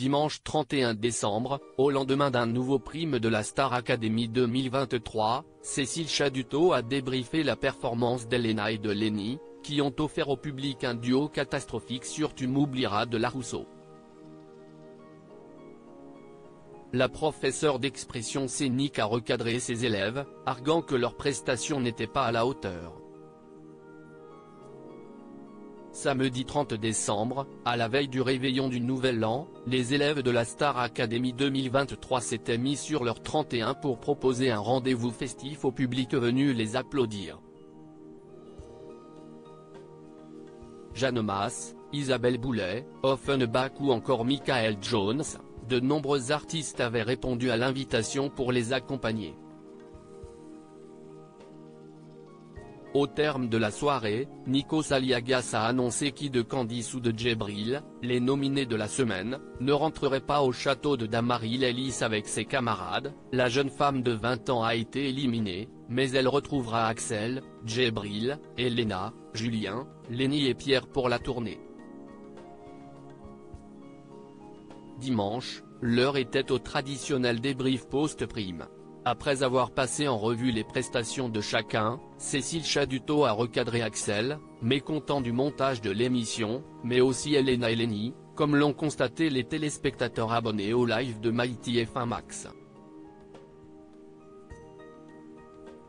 dimanche 31 décembre, au lendemain d'un nouveau prime de la Star Academy 2023, Cécile Chaduto a débriefé la performance d'Elena et de Lenny, qui ont offert au public un duo catastrophique sur Tu m'oublieras de La Rousseau. La professeure d'expression scénique a recadré ses élèves, arguant que leurs prestations n'étaient pas à la hauteur. Samedi 30 décembre, à la veille du réveillon du Nouvel An, les élèves de la Star Academy 2023 s'étaient mis sur leur 31 pour proposer un rendez-vous festif au public venu les applaudir. Jeanne Masse, Isabelle Boulay, Offenbach ou encore Michael Jones, de nombreux artistes avaient répondu à l'invitation pour les accompagner. Au terme de la soirée, Nikos Aliagas a annoncé qu'Ide Candice ou de Djibril, les nominés de la semaine, ne rentreraient pas au château de Damary-Lélis avec ses camarades. La jeune femme de 20 ans a été éliminée, mais elle retrouvera Axel, Djibril, Elena, Julien, Lenny et Pierre pour la tournée. Dimanche, l'heure était au traditionnel débrief post-prime. Après avoir passé en revue les prestations de chacun, Cécile Chaduto a recadré Axel, mécontent du montage de l'émission, mais aussi Elena et Lenny, comme l'ont constaté les téléspectateurs abonnés au live de Mighty F1 Max.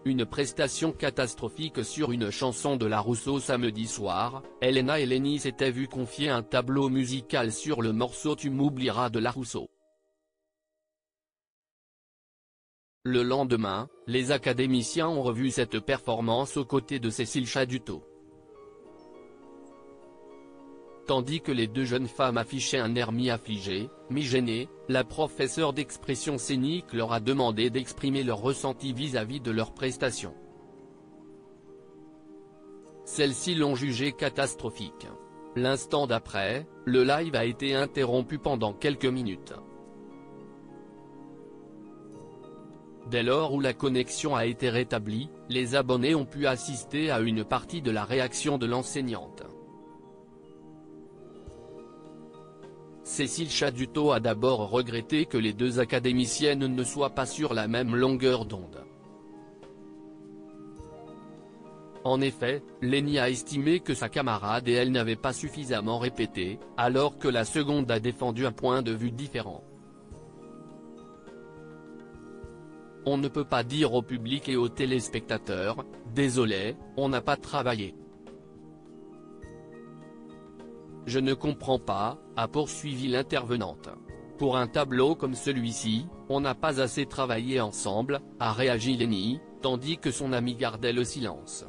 Une prestation catastrophique sur une chanson de La Rousseau samedi soir, Elena et Lenny s'étaient vu confier un tableau musical sur le morceau Tu m'oublieras de La Rousseau. Le lendemain, les académiciens ont revu cette performance aux côtés de Cécile Chaduto. Tandis que les deux jeunes femmes affichaient un air mi-affligé, mi-gêné, la professeure d'expression scénique leur a demandé d'exprimer leur ressenti vis-à-vis de leurs prestations. Celles-ci l'ont jugé catastrophique. L'instant d'après, le live a été interrompu pendant quelques minutes. Dès lors où la connexion a été rétablie, les abonnés ont pu assister à une partie de la réaction de l'enseignante. Cécile Chaduto a d'abord regretté que les deux académiciennes ne soient pas sur la même longueur d'onde. En effet, Lenny a estimé que sa camarade et elle n'avaient pas suffisamment répété, alors que la seconde a défendu un point de vue différent. On ne peut pas dire au public et aux téléspectateurs « Désolé, on n'a pas travaillé ». Je ne comprends pas, a poursuivi l'intervenante. Pour un tableau comme celui-ci, on n'a pas assez travaillé ensemble, a réagi Lenny, tandis que son ami gardait le silence.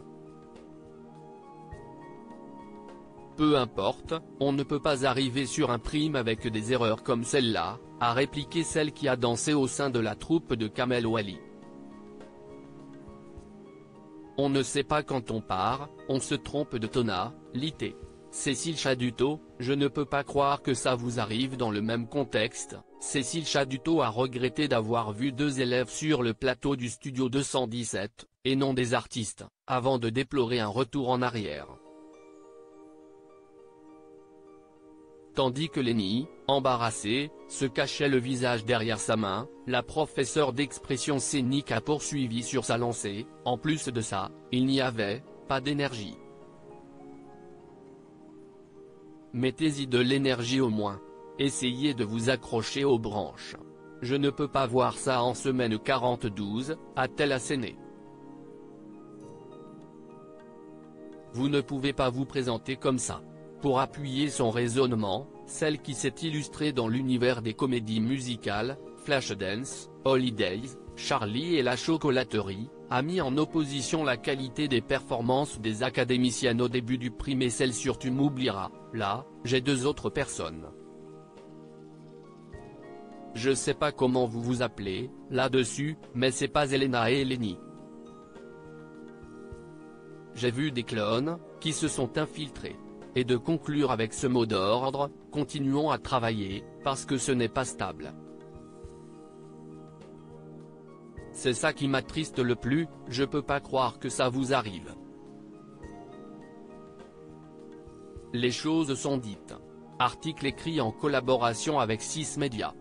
Peu importe, on ne peut pas arriver sur un prime avec des erreurs comme celle-là, a répliqué celle qui a dansé au sein de la troupe de Kamel Ouali. On ne sait pas quand on part, on se trompe de tonalité. Cécile Chaduto, je ne peux pas croire que ça vous arrive dans le même contexte. Cécile Chaduto a regretté d'avoir vu deux élèves sur le plateau du studio 217, et non des artistes, avant de déplorer un retour en arrière. Tandis que Lenny, embarrassée, se cachait le visage derrière sa main, la professeure d'expression scénique a poursuivi sur sa lancée. En plus de ça, il n'y avait pas d'énergie. Mettez-y de l'énergie au moins. Essayez de vous accrocher aux branches. Je ne peux pas voir ça en semaine 42, a-t-elle asséné. Vous ne pouvez pas vous présenter comme ça. Pour appuyer son raisonnement, celle qui s'est illustrée dans l'univers des comédies musicales, Flashdance, Holidays, Charlie et la chocolaterie, a mis en opposition la qualité des performances des académiciennes au début du prime et celle sur Tu m'oublieras. Là, j'ai deux autres personnes. Je sais pas comment vous vous appelez, là-dessus, mais c'est pas Elena et Lenny. J'ai vu des clones, qui se sont infiltrés. Et de conclure avec ce mot d'ordre, continuons à travailler, parce que ce n'est pas stable. C'est ça qui m'attriste le plus, je peux pas croire que ça vous arrive. Les choses sont dites. Article écrit en collaboration avec 6 Médias.